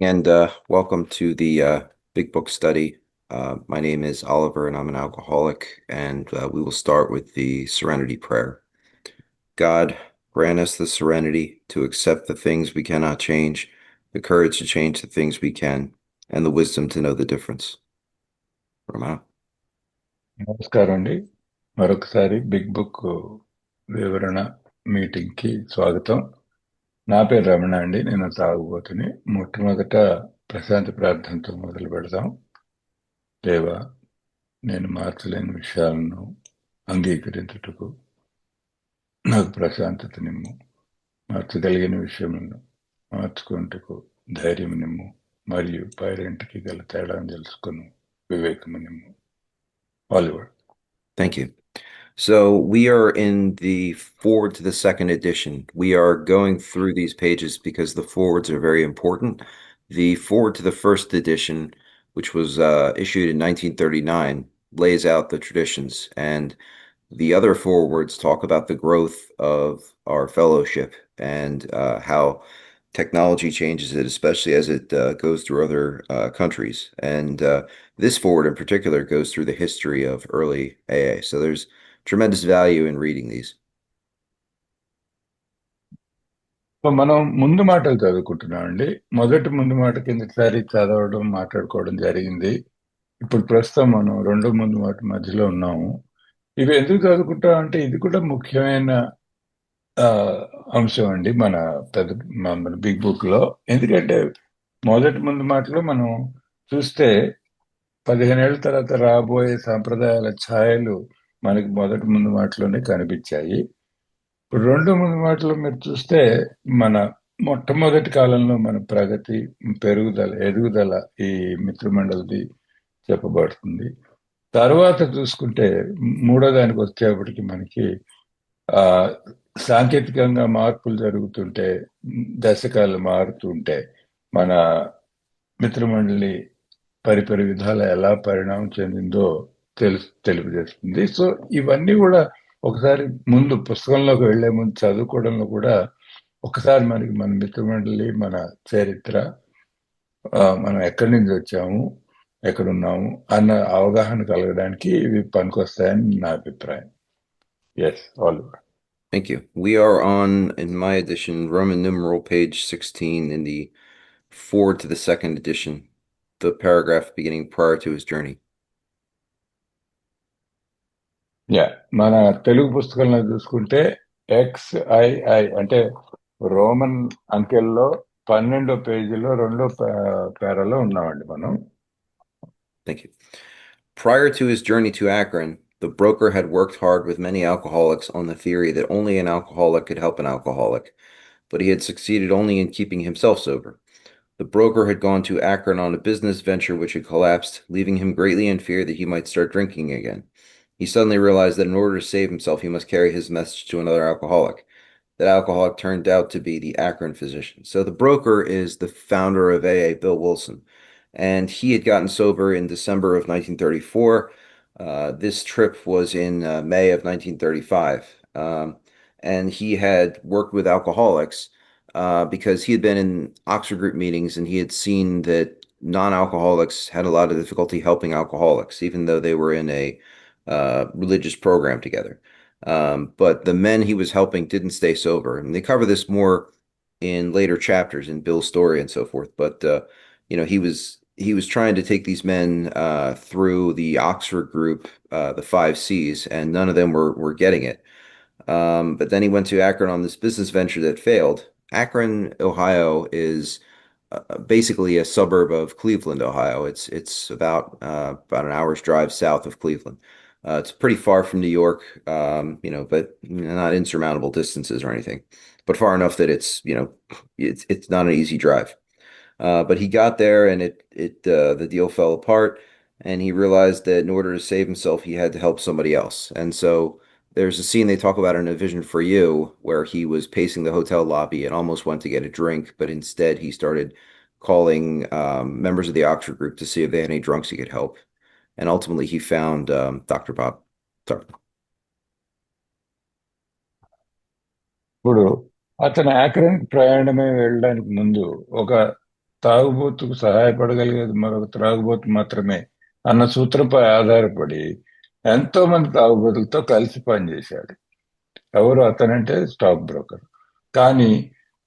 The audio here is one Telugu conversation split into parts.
And welcome to the Big Book Study. My name is Oliver, and I'm an alcoholic. And we will start with the Serenity Prayer. God, grant us the serenity to accept the things we cannot change, the courage to change the things we can, and the wisdom to know the difference. Ramana. నమస్కారం అండి. మరొకసారి బిగ్ బుక్ వివరణ మీటింగ్కి స్వాగతం. నా పేరు రమణ అండి. నేను తాగుబోతుని. మొట్టమొదట ప్రశాంతి ప్రార్థనతో మొదలు పెడదాం. దేవా, నేను మార్చలేని విషయాలను అంగీకరించుటకు నాకు ప్రశాంతత నిమ్ము. మార్చగలిగిన విషయములను మార్చుకుంటకు ధైర్యం నిమ్ము. మరియు పైరింటికి గల తేడాను తెలుసుకుని వివేకము నిమ్ము. Oliver. Thank you. So we are in the forward to the second edition. We are going through these pages because the forwards are very important. The forward to the first edition, which was issued in 1939, lays out the traditions, and the other forewords talk about the growth of our fellowship and how technology changes it, especially as it goes through other countries. And this forward in particular goes through the history of early AA. So there's tremendous value in reading these. మనం ముందు మాటలు చదువుకుంటున్నాం అండి. మొదటి ముందు మాట కిందసారి చదవడం మాట్లాడుకోవడం జరిగింది. ఇప్పుడు ప్రస్తుతం మనం రెండో ముందు మాట మధ్యలో ఉన్నాము. ఇవి ఎందుకు చదువుకుంటాం అంటే ఇది కూడా ముఖ్యమైన అంశం అండి మన బిగ్ బుక్ లో. ఎందుకంటే మొదటి ముందు మాటలో మనం చూస్తే 15 ఏళ్ల తర్వాత రాబోయే సాంప్రదాయాల ఛాయలు మనకి మొదటి ముందు మాటలోనే కనిపించాయి. ఇప్పుడు రెండో ముందు మాటలో మీరు చూస్తే మన మొట్టమొదటి కాలంలో మన ప్రగతి, ఎదుగుదల ఈ మిత్రమండలిది చెప్పబడుతుంది. తర్వాత చూసుకుంటే మూడో దానికి వచ్చేప్పటికి మనకి ఆ సాంకేతికంగా మార్పులు జరుగుతుంటే, దశకాలు మారుతుంటే మన మిత్రమండలి పరిపరి విధాల ఎలా పరిణామం చెందిందో తెలియజేస్తుంది. సో ఇవన్నీ కూడా ఒకసారి ముందు పుస్తకంలోకి వెళ్లే ముందు చదువుకోవడంలో కూడా ఒకసారి మనకి మన మిత్రమండలి, మన చరిత్ర, మనం ఎక్కడి నుంచి వచ్చాము, ఎక్కడున్నాము అన్న అవగాహన కలగడానికి ఇవి పనికొస్తాయని నా అభిప్రాయం. Yes, all. Thank you. We are on, in my edition, Roman numeral page 16 in the forward to the second edition, the paragraph beginning prior to his journey. మన తెలుగు పుస్తకంలో చూసుకుంటే XII అంటే రోమన్ అంకెల్లో 12వ పేజీలో 2వ పేరాలో ఉన్నామండి మనం. Thank you. Prior to his journey to Akron, the broker had worked hard with many alcoholics on the theory that only an alcoholic could help an alcoholic, but he had succeeded only in keeping himself sober. The broker had gone to Akron on a business venture which had collapsed, leaving him greatly in fear that he might start drinking again. He suddenly realized that in order to save himself, he must carry his message to another alcoholic. That alcoholic turned out to be the Akron physician. So the broker is the founder of AA, Bill Wilson, and he had gotten sober in December of 1934. This trip was in May of 1935, and he had worked with alcoholics because he had been in Oxford group meetings and he had seen that non-alcoholics had a lot of difficulty helping alcoholics, even though they were in a religious program together. But the men he was helping didn't stay sober, and they cover this more in later chapters in Bill's story and so forth. But he was trying to take these men through the Oxford group, the 5 C's, and none of them were getting it. But then he went to Akron on this business venture that failed. Akron, Ohio, is basically a suburb of Cleveland, Ohio. It's about an hour's drive south of Cleveland. It's pretty far from New York, but not insurmountable distances or anything, but far enough that it's not an easy drive. But he got there, and the deal fell apart, and he realized that in order to save himself, he had to help somebody else. And so there's a scene they talk about in A Vision for You where he was pacing the hotel lobby and almost went to get a drink, but instead he started calling members of the Oxford group to see if they had any drunks he could help. And ultimately he found Dr. Bob. Sorry. ఇప్పుడు అతను ఆక్రన్ ప్రయాణమే వెళ్ళడానికి ముందు ఒక తాగుబోతుకు సహాయపడగలిగేది మరొక త్రాగుబోతు మాత్రమే అన్న సూత్రంపై ఆధారపడి ఎంతో మంది తాగుబోతులతో కలిసి పనిచేశాడు. ఎవరు అతనంటే స్టాక్ బ్రోకర్. కానీ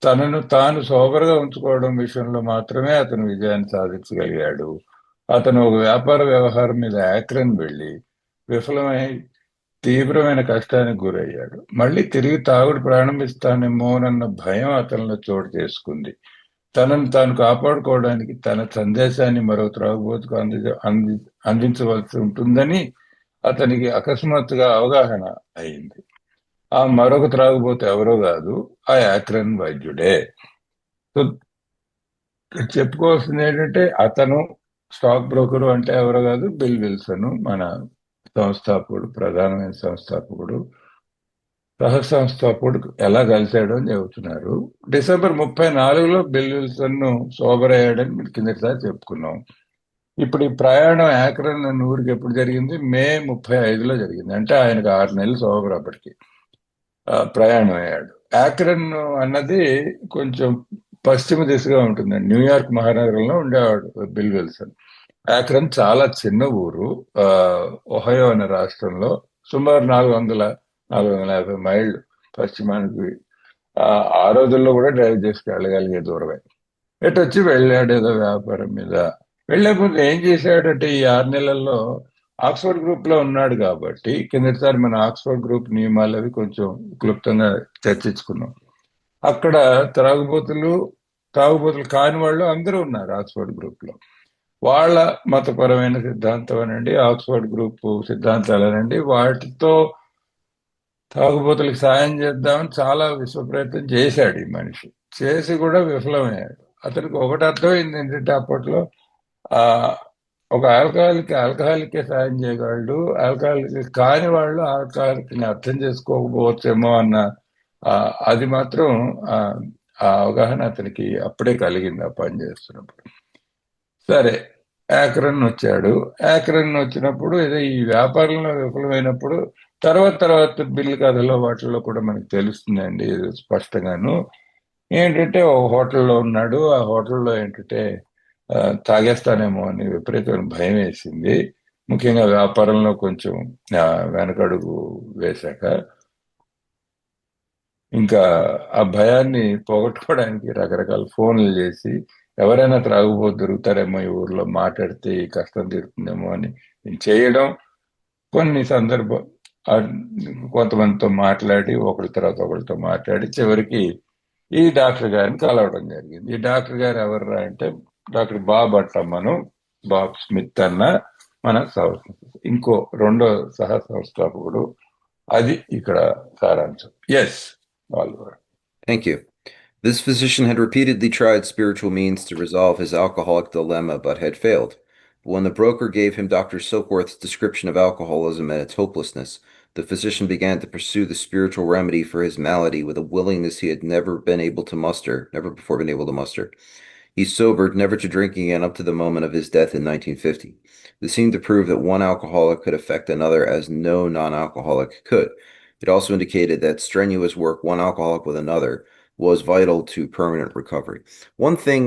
తనను తాను సోబరుగా ఉంచుకోవడం విషయంలో మాత్రమే అతను విజయాన్ని సాధించగలిగాడు. అతను ఒక వ్యాపార వ్యవహారం మీద యాక్రన్ వెళ్లి విఫలమై తీవ్రమైన కష్టానికి గురయ్యాడు. మళ్ళీ తిరిగి తాగుడు ప్రారంభిస్తానేమోనన్న భయం అతనిలో చోటు చేసుకుంది. తనను తాను కాపాడుకోవడానికి తన సందేశాన్ని మరో త్రాగుబోతుకు అందించవలసి ఉంటుందని అతనికి అకస్మాత్తుగా అవగాహన అయింది. ఆ మరొక త్రాగుబోతు ఎవరో కాదు, ఆ యాక్రన్ వైద్యుడే. సో చెప్పుకోవాల్సింది ఏంటంటే అతను స్టాక్ బ్రోకరు అంటే ఎవరో కాదు, బిల్ విల్సన్, మన సంస్థాపకుడు, ప్రధానమైన సంస్థాపకుడు, సహసంస్థాపకుడు ఎలా కలిశాడు అని చెబుతున్నారు. డిసెంబర్ 34లో బిల్ విల్సన్ ను సోబర్ అయ్యాడని మీరు కిందటిసారి చెప్పుకున్నాం. ఇప్పుడు ఈ ప్రయాణం యాక్రన్ ఊరికి ఎప్పుడు జరిగింది? మే 35లో జరిగింది. అంటే ఆయనకు 6 నెలలు సోబర్ అప్పటికి ప్రయాణం అయ్యాడు. యాక్రన్ అన్నది కొంచెం పశ్చిమ దిశగా ఉంటుందండి. న్యూయార్క్ మహానగరంలో ఉండేవాడు బిల్ విల్సన్. యాక్రన్ చాలా చిన్న ఊరు, ఒహయో అనే రాష్ట్రంలో, సుమారు 450 మైళ్ళు పశ్చిమానికి. ఆ రోజుల్లో కూడా డ్రైవ్ చేసి వెళ్ళగలిగే దూరమే. ఎటు వచ్చి వెళ్ళాడు ఏదో వ్యాపారం మీద. వెళ్లే ముందు ఏం చేశాడంటే ఈ 6 నెలల్లో ఆక్స్ఫర్డ్ గ్రూప్ లో ఉన్నాడు కాబట్టి, కిందటిసారి మన ఆక్స్ఫర్డ్ గ్రూప్ నియమాలు అవి కొంచెం క్లుప్తంగా చర్చించుకున్నాం. అక్కడ తాగుబోతులు కాని వాళ్ళు అందరూ ఉన్నారు ఆక్స్ఫర్డ్ గ్రూప్ లో. వాళ్ళ మతపరమైన సిద్ధాంతం అనండి, ఆక్స్ఫర్డ్ గ్రూప్ సిద్ధాంతాలు అనండి, వాటితో తాగుబోతులకు సాయం చేద్దామని చాలా విశ్వ ప్రయత్నం చేశాడు ఈ మనిషి. చేసి కూడా విఫలమయ్యాడు. అతనికి ఒకటి అర్థమైంది ఏంటంటే అప్పట్లో ఆ ఒక ఆల్కహాలికే సాయం చేయగలడు, ఆల్కహాలిక్ కాని వాళ్ళు ఆల్కహాలిక్ ని అర్థం చేసుకోకపోవచ్చేమో అన్న అది మాత్రం ఆ ఆ అవగాహన అతనికి అప్పుడే కలిగింది ఆ పని చేస్తున్నప్పుడు. సరే, యాక్రన్ వచ్చాడు. యాక్రన్ వచ్చినప్పుడు ఏదో ఈ వ్యాపారంలో విఫలమైనప్పుడు తర్వాత బిల్లు కథలో వాటిల్లో కూడా మనకు తెలుస్తుందండి స్పష్టంగాను. ఏంటంటే ఒక హోటల్లో ఉన్నాడు. ఆ హోటల్లో ఏంటంటే తాగేస్తానేమో అని విపరీతమైన భయం వేసింది. ముఖ్యంగా వ్యాపారంలో కొంచెం వెనకడుగు వేశాక ఇంకా ఆ భయాన్ని పోగొట్టుకోవడానికి రకరకాల ఫోన్లు చేసి ఎవరైనా త్రాగుబోతు దొరుకుతారేమో ఈ ఊర్లో, మాట్లాడితే ఈ కష్టం తీరుతుందేమో అని చేయడం. కొన్ని సందర్భం కొంతమందితో మాట్లాడి ఒకరి తర్వాత ఒకరితో మాట్లాడి చివరికి ఈ డాక్టర్ గారిని కలవడం జరిగింది. ఈ డాక్టర్ గారు ఎవర్రా అంటే డాక్టర్ బాబ్ అంటాం, బాబ్ స్మిత్ అన్న మన ఇంకో రెండో సహ సంస్థాపకుడు. అది ఇక్కడ సారాంశం. Yes, Oliver. Thank you. This physician had repeatedly tried spiritual means to resolve his alcoholic dilemma, but had failed. But when the broker gave him Dr. Silkworth's description of alcoholism and its hopelessness, the physician began to pursue the spiritual remedy for his malady with a willingness he had never before been able to muster. He sobered, never to drink again up to the moment of his death in 1950. This seemed to prove that one alcoholic could affect another as no non-alcoholic could. It also indicated that strenuous work, one alcoholic with another, was vital to permanent recovery. One thing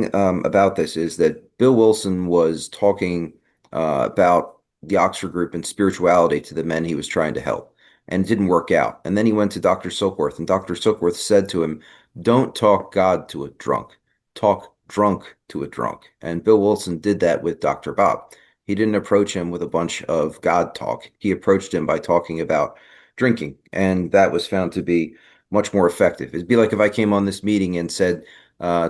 about this is that Bill Wilson was talking about the Oxford Group and spirituality to the men he was trying to help, and it didn't work out. And then he went to Dr. Silkworth, and Dr. Silkworth said to him, "Don't talk God to a drunk, talk drunk to a drunk." And Bill Wilson did that with Dr. Bob. He didn't approach him with a bunch of God talk. He approached him by talking about drinking, and that was found to be much more effective. It'd be like if I came on this meeting and said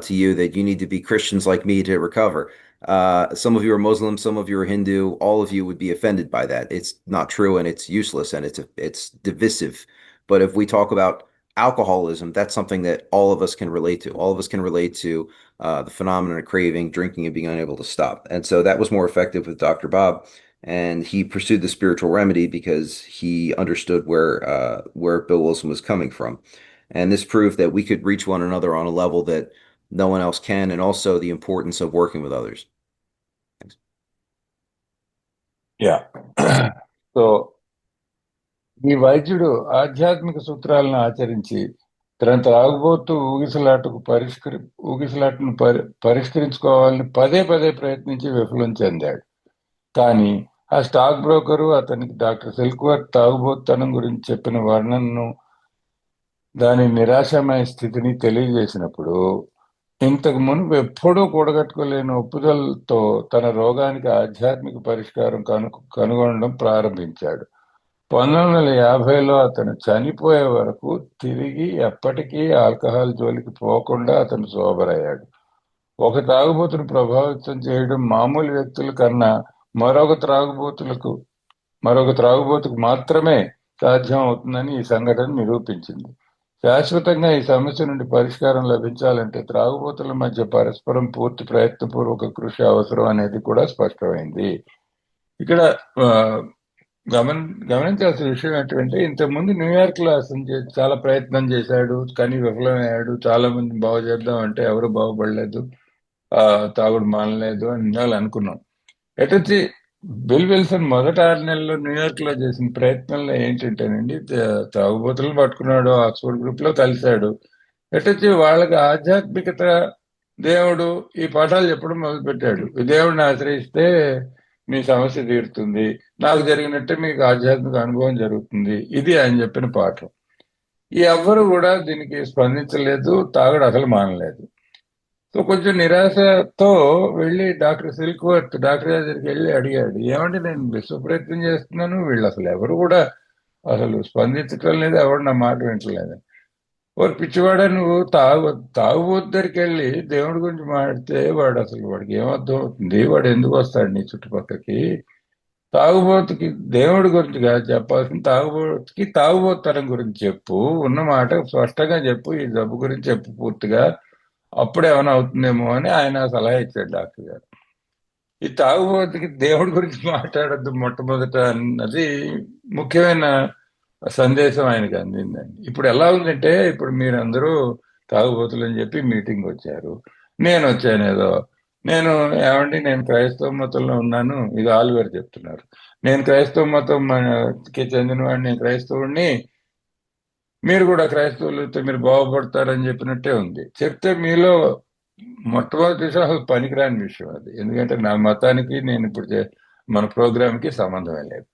to you that you need to be Christians like me to recover. Some of you are Muslim, some of you are Hindu. All of you would be offended by that. It's not true, and it's useless, and it's divisive. But if we talk about alcoholism, that's something that all of us can relate to. All of us can relate to the phenomenon of craving, drinking, and being unable to stop. And so that was more effective with Dr. Bob, and he pursued the spiritual remedy because he understood where Bill Wilson was coming from. And this proved that we could reach one another on a level that no one else can, and also the importance of working with others. Thanks. Yeah. So ఈ వైద్యుడు ఆధ్యాత్మిక సూత్రాలను ఆచరించి తన తాగుబోతు ఊగిసలాటను పరిష్కరించుకోవాలని పదే పదే ప్రయత్నించి విఫలం చెందాడు. కానీ ఆ స్టాక్ బ్రోకరు అతనికి డాక్టర్ సిల్క్వర్త్ తాగుబోతుతనం గురించి చెప్పిన వర్ణనను, దాని నిరాశమయ స్థితిని తెలియజేసినప్పుడు ఇంతకు మునుపు ఎప్పుడూ కూడగట్టుకోలేని ఒప్పుదలతో తన రోగానికి ఆధ్యాత్మిక పరిష్కారం కనుగొనడం ప్రారంభించాడు. 1950లో అతను చనిపోయే వరకు తిరిగి ఎప్పటికీ ఆల్కహాల్ జోలికి పోకుండా అతను సోబరయ్యాడు. ఒక తాగుబోతును ప్రభావితం చేయడం మామూలు వ్యక్తుల కన్నా మరొక త్రాగుబోతుకు మాత్రమే సాధ్యం అవుతుందని ఈ సంఘటన నిరూపించింది. శాశ్వతంగా ఈ సమస్య నుండి పరిష్కారం లభించాలంటే త్రాగుబోతుల మధ్య పరస్పరం పూర్తి ప్రయత్నపూర్వక కృషి అవసరం అనేది కూడా స్పష్టమైంది. ఇక్కడ గమనించాల్సిన విషయం ఏంటంటే, ఇంతకుముందు న్యూయార్క్ లో చాలా ప్రయత్నం చేశాడు, కానీ విఫలమయ్యాడు. చాలా మంది బాగు చేద్దాం అంటే ఎవరు బాగుపడలేదు, తాగుడు మానలేదు అని ఇన్నాళ్ళు అనుకున్నాం. ఎటొచ్చి బిల్ విల్సన్ మొదట 6 నెలల్లో న్యూయార్క్ లో చేసిన ప్రయత్నంలో ఏంటంటేనండి, తాగుబోతులను పట్టుకున్నాడు, ఆక్స్ఫర్డ్ గ్రూప్ లో కలిశాడు. ఎటొచ్చి వాళ్ళకి ఆధ్యాత్మికత, దేవుడు ఈ పాఠాలు చెప్పడం మొదలుపెట్టాడు. దేవుడిని ఆశ్రయిస్తే మీ సమస్య తీరుతుంది, నాకు జరిగినట్టే మీకు ఆధ్యాత్మిక అనుభవం జరుగుతుంది. ఇది ఆయన చెప్పిన పాఠం. ఈ ఎవ్వరు కూడా దీనికి స్పందించలేదు, తాగడు అసలు మానలేదు. సో కొంచెం నిరాశతో వెళ్ళి డాక్టర్ గారి దగ్గరికి వెళ్ళి అడిగాడు, ఏమంటే నేను విశ్వప్రయత్నం చేస్తున్నాను, వీళ్ళు అసలు ఎవరు కూడా అసలు స్పందించటం లేదు, ఎవరు నా మాట వింటలేదు. ఓరు పిచ్చివాడా, నువ్వు తాగుబోతు దగ్గరికి వెళ్ళి దేవుడి గురించి మాట్లాడితే వాడికి ఏమర్థం అవుతుంది, వాడు ఎందుకు వస్తాడు నీ చుట్టుపక్కకి? తాగుబోతుకి దేవుడి గురించి కాదు చెప్పాల్సింది, తాగుబోతుతనం గురించి చెప్పు, ఉన్న మాట స్పష్టంగా చెప్పు, ఈ జబ్బు గురించి చెప్పు పూర్తిగా, అప్పుడు ఏమైనా అవుతుందేమో అని ఆయన సలహా ఇచ్చాడు డాక్టర్ గారు. ఈ తాగుబోతుకి దేవుడి గురించి మాట్లాడద్దు మొట్టమొదట అన్నది ముఖ్యమైన సందేశం ఆయనకు అందిందండి. ఇప్పుడు ఎలా ఉందంటే, ఇప్పుడు మీరందరూ తాగుబోతులు అని చెప్పి మీటింగ్ వచ్చారు, నేను వచ్చాను ఏదో, నేను క్రైస్తవ మతంలో ఉన్నాను, ఇది ఆలివర్ చెప్తున్నారు, నేను క్రైస్తవ మతంకి చెందినవాడిని, నేను క్రైస్తవుడిని, మీరు కూడా క్రైస్తవులతో మీరు బాగుపడతారని చెప్పినట్టే ఉంది. చెప్తే మీలో మొట్టమొదటి విషయం అసలు పనికిరాని విషయం అది. ఎందుకంటే నా మతానికి నేను ఇప్పుడు మన ప్రోగ్రామ్కి సంబంధమే లేదు.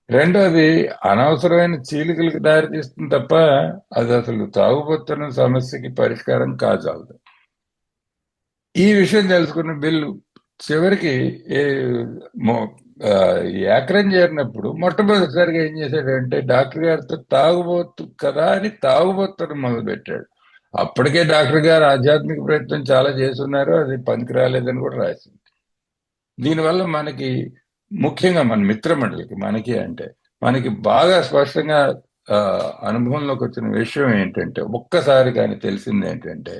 రెండోది అనవసరమైన చీలికలకు దారితీస్తుంది తప్ప అది అసలు తాగుబోతున్న సమస్యకి పరిష్కారం కాజాలదు. ఈ విషయం తెలుసుకున్న బిల్ చివరికి యాక్రన్ చేరినప్పుడు మొట్టమొదటిసారిగా ఏం చేశాడంటే, డాక్టర్ గారితో తాగుబోతు కదా అని తాగుబోతును మొదలు పెట్టాడు. అప్పటికే డాక్టర్ గారు ఆధ్యాత్మిక ప్రయత్నం చాలా చేస్తున్నారు, అది పనికి రాలేదని కూడా రాసింది. దీనివల్ల మనకి, ముఖ్యంగా మన మిత్రమండలికి, మనకి బాగా స్పష్టంగా అనుభవంలోకి వచ్చిన విషయం ఏంటంటే, ఒక్కసారి కానీ తెలిసింది ఏంటంటే,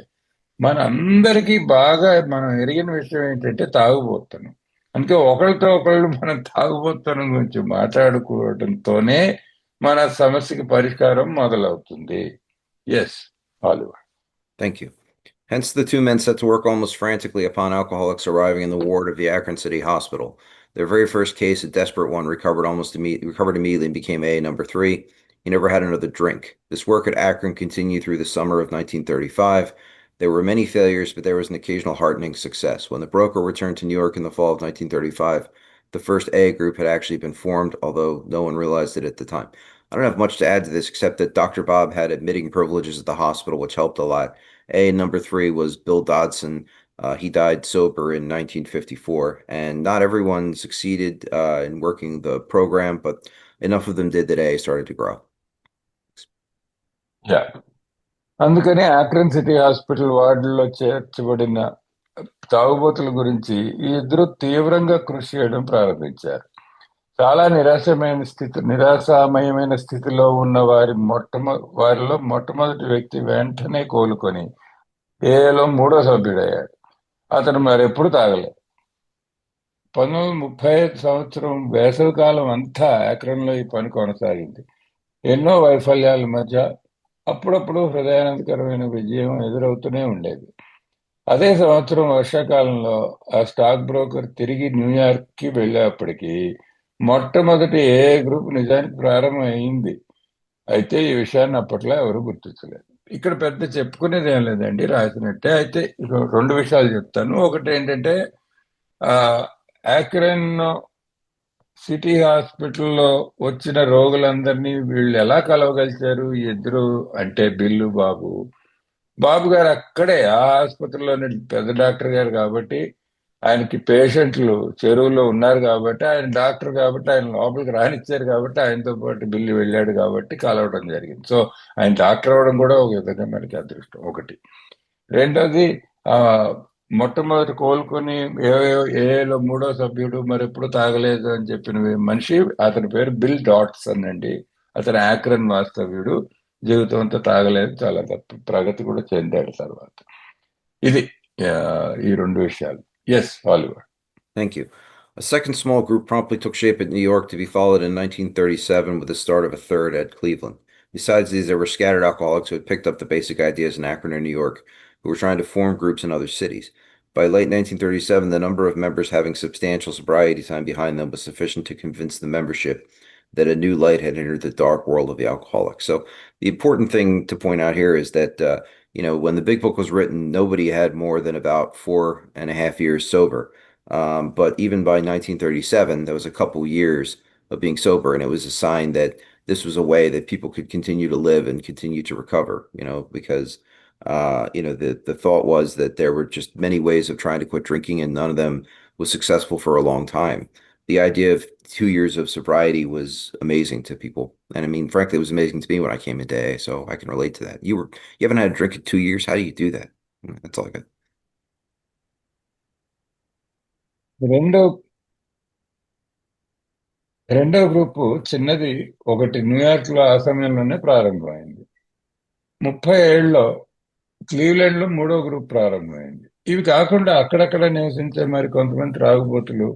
అందరికీ బాగా మనం ఎరిగిన విషయం ఏంటంటే తాగుబోతున్నాం. అందుకే ఒకళ్ళతో ఒకళ్ళు మనం తాగుబోతున్న గురించి మాట్లాడుకోవడంతోనే మన సమస్యకి పరిష్కారం మొదలవుతుంది. Yes, Oliver. Thank you. Hence, the two men set to work almost frantically upon alcoholics arriving in the ward of the Akron City Hospital. Their very first case, a desperate one, recovered immediately and became AA number 3. He never had another drink. This work at Akron continued through the summer of 1935. There were many failures, but there was an occasional heartening success. When the broker returned to New York in the fall of 1935, the first AA group had actually been formed, although no one realized it at the time. I don't have much to add to this except that Dr. Bob had admitting privileges at the hospital, which helped a lot. AA number 3 was Bill Dodson. He died sober in 1954, and not everyone succeeded in working the program, but enough of them did that AA started to grow. Yeah. అందుకని ఆక్రన్ సిటీ హాస్పిటల్ వార్డులో చేర్చబడిన తాగుబోతుల గురించి ఈ ఇద్దరు తీవ్రంగా కృషి చేయడం ప్రారంభించారు. చాలా నిరాశామయమైన స్థితిలో ఉన్న వారిలో మొట్టమొదటి వ్యక్తి వెంటనే కోలుకొని ఏలో 3వ సభ్యుడయ్యాడు. అతను మరెప్పుడు తాగలేదు. 1935 సంవత్సరం వేసవికాలం అంతా ఆక్రన్లో ఈ పని కొనసాగింది. ఎన్నో వైఫల్యాల మధ్య అప్పుడప్పుడు హృదయానందకరమైన విజయం ఎదురవుతూనే ఉండేది. అదే సంవత్సరం వర్షాకాలంలో ఆ స్టాక్ బ్రోకర్ తిరిగి న్యూయార్క్కి వెళ్ళేప్పటికీ మొట్టమొదటి ఏ గ్రూప్ నిజానికి ప్రారంభం అయింది. అయితే ఈ విషయాన్ని అప్పట్లో ఎవరు గుర్తించలేదు. ఇక్కడ పెద్ద చెప్పుకునేది ఏం లేదండి, రాసినట్టే. అయితే ఇక రెండు విషయాలు చెప్తాను. ఒకటి ఏంటంటే, ఆ యాక్రెన్ సిటీ హాస్పిటల్లో వచ్చిన రోగులందరినీ వీళ్ళు ఎలా కలవగలిచారు ఈ ఇద్దరు అంటే, బిల్లు బాబు. బాబు గారు అక్కడే ఆ ఆసుపత్రిలోనే పెద్ద డాక్టర్ గారు కాబట్టి, ఆయనకి పేషెంట్లు చెరువులో ఉన్నారు కాబట్టి, ఆయన డాక్టర్ కాబట్టి ఆయన లోపలికి రానిచ్చారు కాబట్టి, ఆయనతో పాటు బిల్లు వెళ్ళాడు కాబట్టి కలవడం జరిగింది. సో ఆయన డాక్టర్ అవ్వడం కూడా ఒక విధంగా మనకి అదృష్టం ఒకటి. రెండోది, ఆ మొట్టమొదటి కోలుకొని ఏలో మూడో సభ్యుడు మరి ఎప్పుడు తాగలేదు అని చెప్పిన మనిషి, అతని పేరు బిల్ డాట్సన్ అండి. అతను యాక్రన్ వాస్తవ్యుడు. జీవితం అంతా తాగలేదు, చాలా ప్రగతి కూడా చెందాడు తర్వాత. ఇది ఆ, ఈ రెండు విషయాలు. Yes, Oliver. Thank you. A second small group promptly took shape at New York to be followed in 1937 with the start of a third at Cleveland. Besides these, there were scattered alcoholics who had picked up the basic ideas in Akron or New York, who were trying to form groups in other cities. By late 1937, the number of members having substantial sobriety time behind them was sufficient to convince the membership that a new light had entered the dark world of the alcoholics. So the important thing to point out here is that, when the Big Book was written, nobody had more than about 4.5 years sober. But even by 1937, there was a couple years of being sober, and it was a sign that this was a way that people could continue to live and continue to recover, because the thought was that there were just many ways of trying to quit drinking, and none of them was successful for a long time. The idea of 2 years of sobriety was amazing to people. And I mean, frankly, it was amazing to me when I came into AA, so I can relate to that. You haven't had a drink in 2 years? How do you do that? That's all I got. రెండో రెండో గ్రూపు చిన్నది, ఒకటి న్యూయార్క్ లో ఆ సమయంలోనే ప్రారంభమైంది. 30 ఏళ్ళలో క్లీవ్లాండ్ లో మూడో గ్రూప్ ప్రారంభమైంది. ఇవి కాకుండా అక్కడక్కడ నివసించే మరి కొంతమంది త్రాగుబోతులు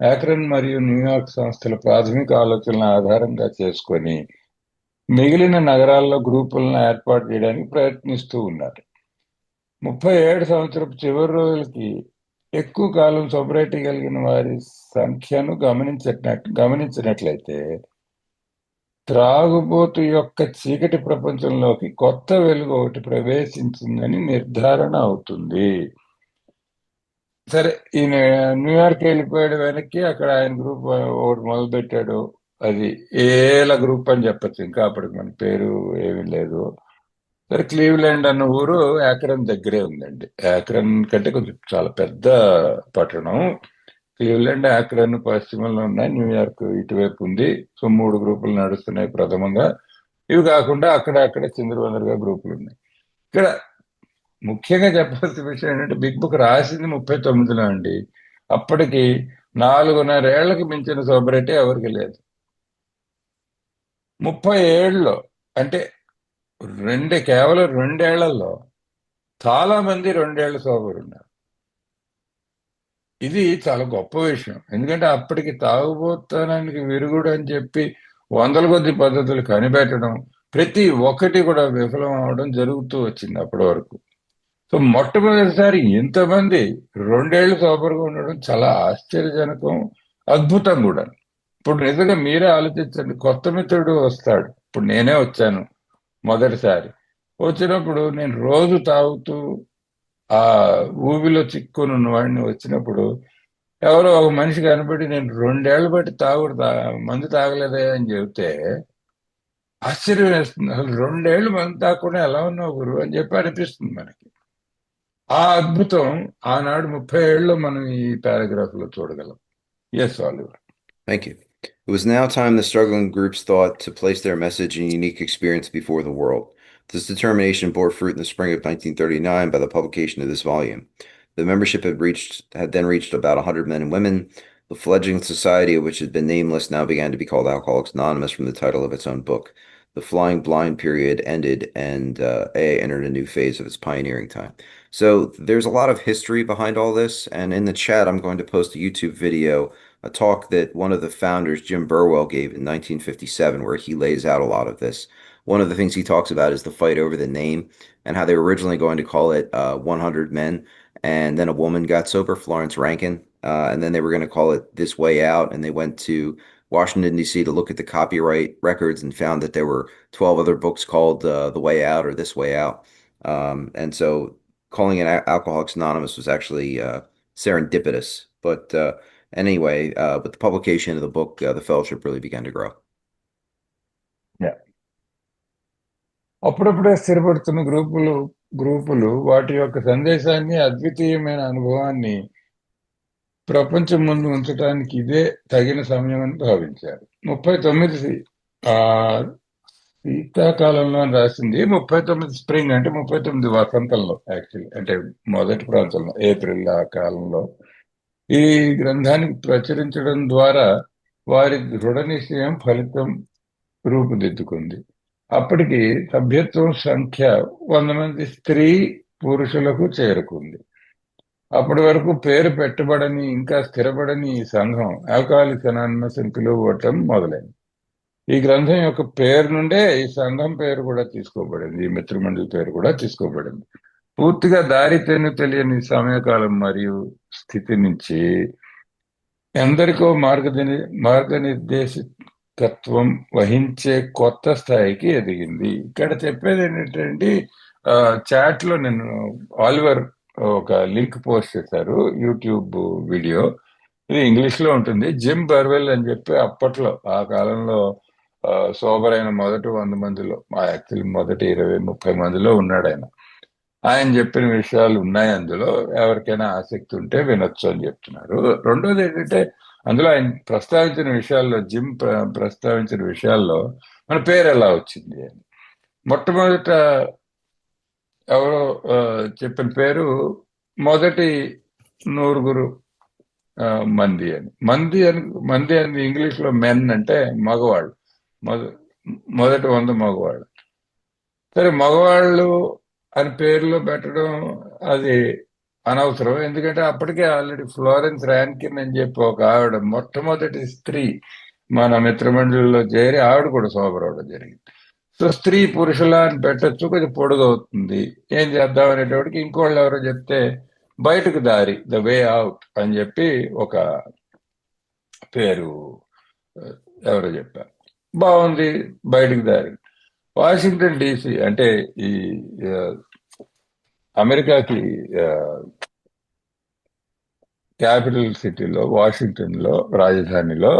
యాక్రన్ మరియు న్యూయార్క్ సంస్థల ప్రాథమిక ఆలోచనల ఆధారంగా చేసుకొని మిగిలిన నగరాల్లో గ్రూపులను ఏర్పాటు చేయడానికి ప్రయత్నిస్తూ ఉన్నారు. 37 సంవత్సరపు చివరి రోజులకి ఎక్కువ కాలం సొబరైటీ కలిగిన వారి సంఖ్యను గమనించినట్లయితే, త్రాగుబోతు యొక్క చీకటి ప్రపంచంలోకి కొత్త వెలుగు ఒకటి ప్రవేశించిందని నిర్ధారణ అవుతుంది. సరే, ఈయన న్యూయార్క్ వెళ్ళిపోయాడు వెనక్కి. అక్కడ ఆయన గ్రూప్ ఒకటి మొదలు పెట్టాడు. అది ఏల గ్రూప్ అని చెప్పచ్చు, ఇంకా అప్పటికి మన పేరు ఏమీ లేదు. సరే, క్లీవ్లాండ్ అన్న ఊరు యాక్రన్ దగ్గరే ఉందండి. యాక్రన్ కంటే కొంచెం చాలా పెద్ద పట్టణం. క్లీవ్లాండ్, యాక్రన్ పశ్చిమంలో ఉన్నాయి, న్యూయార్క్ ఇటువైపు ఉంది. సో 3 గ్రూపులు నడుస్తున్నాయి ప్రథమంగా. ఇవి కాకుండా అక్కడ చిందరవందరగా గ్రూపులు ఉన్నాయి. ఇక్కడ ముఖ్యంగా చెప్పాల్సిన విషయం ఏంటంటే, బిగ్ బుక్ రాసింది 39లో అండి. అప్పటికి 4.5 ఏళ్లకు మించిన సోబరైటీ ఎవరికి లేదు. 30 ఏళ్ళలో అంటే కేవలం 2 ఏళ్లలో చాలా మంది 2 ఏళ్ల సోబర్ ఉన్నారు. ఇది చాలా గొప్ప విషయం. ఎందుకంటే అప్పటికి తాగుబోతనానికి విరుగుడు అని చెప్పి వందల కొద్ది పద్ధతులు కనిపెట్టడం, ప్రతి ఒక్కటి కూడా విఫలం అవడం జరుగుతూ వచ్చింది అప్పటి వరకు. సో మొట్టమొదటిసారి ఇంతమంది 2 ఏళ్లు సోబర్గా ఉండడం చాలా ఆశ్చర్యజనకం, అద్భుతం కూడా. ఇప్పుడు నిజంగా మీరే ఆలోచించండి, కొత్త మిత్రుడు వస్తాడు. ఇప్పుడు నేనే వచ్చాను మొదటిసారి. వచ్చినప్పుడు నేను రోజు తాగుతూ ఆ ఊబిలో చిక్కుని ఉన్నవాడిని వచ్చినప్పుడు ఎవరో ఒక మనిషి కనబడి, నేను 2 ఏళ్ల బట్టి మందు తాగలేదే అని చెబితే ఆశ్చర్యం వేస్తుంది. అసలు 2 ఏళ్లు మందు తాగకుండా ఎలా ఉన్నావు గురు అని చెప్పి అనిపిస్తుంది మనకి. ఆ అద్భుతం ఆనాడు 30 ఏళ్ళలో మనం ఈ పారాగ్రాఫ్ లో చూడగలం. Yes, Oliver. Thank you. It was now time the struggling groups thought to place their message and unique experience before the world. This determination bore fruit in the spring of 1939 by the publication of this volume. The membership had then reached about 100 men and women. The fledgling society, which had been nameless, now began to be called Alcoholics Anonymous from the title of its own book. The flying blind period ended, and AA entered a new phase of its pioneering time. So there's a lot of history behind all this, and in the chat, I'm going to post a YouTube video, a talk that one of the founders, Jim Burwell, gave in 1957, where he lays out a lot of this. One of the things he talks about is the fight over the name and how they were originally going to call it 100 Men, and then a woman got sober, Florence Rankin, and then they were going to call it This Way Out, and they went to Washington, D.C. to look at the copyright records and found that there were 12 other books called The Way Out or This Way Out. And so calling it Alcoholics Anonymous was actually serendipitous. But anyway, with the publication of the book, the fellowship really began to grow. Yeah. అప్పుడప్పుడే స్థిరపడుతున్న గ్రూపులు వాటి యొక్క సందేశాన్ని, అద్వితీయమైన అనుభవాన్ని ప్రపంచం ముందు ఉంచడానికి ఇదే తగిన సమయం అని భావించారు. 39 శీతాకాలంలో రాసింది, 39 స్ప్రింగ్ అంటే 39 వసంతంలో, యాక్చువల్లీ అంటే మొదటి ప్రాంతంలో ఏప్రిల్ ఆ కాలంలో ఈ గ్రంథాన్ని ప్రచురించడం ద్వారా వారి దృఢ నిశ్చయం ఫలితం రూపుదిద్దుకుంది. అప్పటికి సభ్యత్వం సంఖ్య 100 మంది స్త్రీ పురుషులకు చేరుకుంది. అప్పటి వరకు పేరు పెట్టబడని, ఇంకా స్థిరపడని ఈ సంఘం ఆల్కహాలిక్స్ అనానిమస్ అని పిలువబడటం మొదలైంది. ఈ గ్రంథం యొక్క పేరు నుండే ఈ సంఘం పేరు కూడా తీసుకోబడింది, ఈ మిత్రమండలి పేరు కూడా తీసుకోబడింది. పూర్తిగా దారి తెలియని సమయకాలం మరియు స్థితి నుంచి ఎందరికో మార్గనిర్దేశకత్వం వహించే కొత్త స్థాయికి ఎదిగింది. ఇక్కడ చెప్పేది ఏంటంటే, చాట్ లో నేను ఆలివర్ ఒక లింక్ పోస్ట్ చేశారు, యూట్యూబ్ వీడియో. ఇది ఇంగ్లీష్ లో ఉంటుంది. జిమ్ బర్వెల్ అని చెప్పి అప్పట్లో ఆ కాలంలో సోబర్ అయిన మొదటి 100 మందిలో, యాక్చువల్లీ మొదటి 20-30 మందిలో ఉన్నాడు ఆయన. ఆయన చెప్పిన విషయాలు ఉన్నాయి అందులో, ఎవరికైనా ఆసక్తి ఉంటే వినొచ్చు అని చెప్తున్నారు. రెండోది ఏంటంటే, అందులో ఆయన ప్రస్తావించిన విషయాల్లో, జిమ్ ప్రస్తావించిన విషయాల్లో మన పేరు ఎలా వచ్చింది అని. మొట్టమొదట ఎవరో చెప్పిన పేరు మొదటి 100 మంది అని. మంది అని ఇంగ్లీష్ లో మెన్ అంటే మగవాళ్ళు, మొదటి 100 మగవాళ్ళు. సరే, మగవాళ్ళు అని పేర్లో పెట్టడం అది అనవసరం, ఎందుకంటే అప్పటికే ఆల్రెడీ ఫ్లోరెన్స్ ర్యాన్కిన్ అని చెప్పి ఒక ఆవిడ మొట్టమొదటి స్త్రీ మన మిత్రమండలిలో చేరి ఆవిడ కూడా సోబర్ అవడం జరిగింది. సో స్త్రీ పురుషుల అని పెట్టచ్చు, కొంచెం పొడుగవుతుంది, ఏం చేద్దాం అనేటప్పటికి ఇంకోళ్ళు ఎవరో చెప్తే బయటకు దారి, ద వే అవుట్ అని చెప్పి ఒక పేరు ఎవరో చెప్పారు. బాగుంది, బయటకు దారి. వాషింగ్టన్ డీసీ అంటే ఈ అమెరికాకి క్యాపిటల్ సిటీలో, వాషింగ్టన్ లో, రాజధానిలో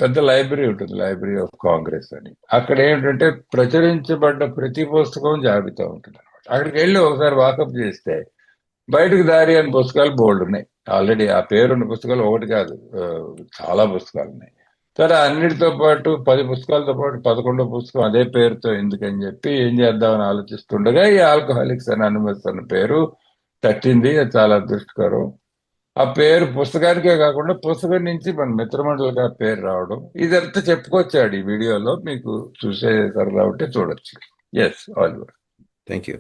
పెద్ద లైబ్రరీ ఉంటుంది, లైబ్రరీ ఆఫ్ కాంగ్రెస్ అని. అక్కడ ఏంటంటే ప్రచురించబడ్డ ప్రతి పుస్తకం జాబితా ఉంటుంది అనమాట. అక్కడికి వెళ్ళి ఒకసారి వాకప్ చేస్తే బయటకు దారి అని పుస్తకాలు బోల్డ్ ఉన్నాయి. ఆల్రెడీ ఆ పేరున్న పుస్తకాలు ఒకటి కాదు, చాలా పుస్తకాలు ఉన్నాయి. సరే, అన్నిటితో పాటు 10 పుస్తకాలతో పాటు 11వ పుస్తకం అదే పేరుతో ఎందుకని చెప్పి ఏం చేద్దామని ఆలోచిస్తుండగా ఈ ఆల్కహాలిక్స్ అనానిమస్ అన్న పేరు తట్టింది. అది చాలా అదృష్టకరం. ఆ పేరు పుస్తకానికే కాకుండా పుస్తకం నుంచి మన మిత్రమండలిగా పేరు రావడం, ఇదంతా చెప్పుకొచ్చాడు ఈ వీడియోలో. మీకు చూసే సరదా ఉంటే చూడొచ్చు. Yes, Oliver. Thank you.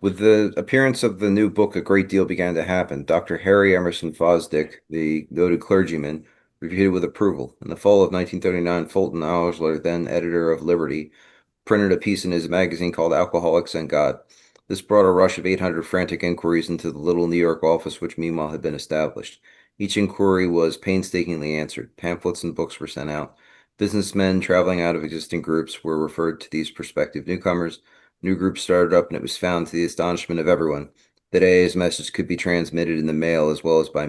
With the appearance of the new book, a great deal began to happen. Dr. Harry Emerson Fosdick, the noted clergyman, reviewed it with approval. In the fall of 1939, Fulton Alsler, then editor of Liberty, printed a piece in his magazine called Alcoholics and God. This brought a rush of 800 frantic inquiries into the little New York office, which meanwhile had been established. Each inquiry was painstakingly answered. Pamphlets and books were sent out. Businessmen traveling out of existing groups were referred to these prospective newcomers. New groups started up, and it was found, to the astonishment of everyone, that AA's message could be transmitted in the mail as well as by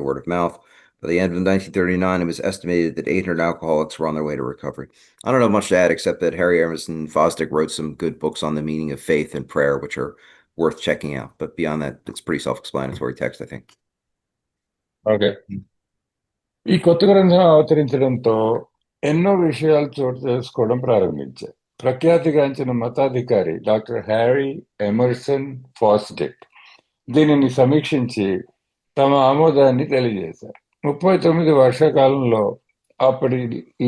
word of mouth. By the end of 1939, it was estimated that 800 alcoholics were on their way to recovery. I don't know much to add except that Harry Emerson Fosdick wrote some good books on the meaning of faith and prayer, which are worth checking out. But beyond that, it's pretty self-explanatory text, I think. Okay. ఈ కొత్త గ్రంథం అవతరించడంతో ఎన్నో విషయాలు చోటు చేసుకోవడం ప్రారంభించాయి. ప్రఖ్యాతిగాంచిన మతాధికారి డాక్టర్ హ్యారీ ఎమర్సన్ ఫాస్డిక్ దీనిని సమీక్షించి తమ ఆమోదాన్ని తెలియజేశారు. 39 వర్షాకాలంలో అప్పటి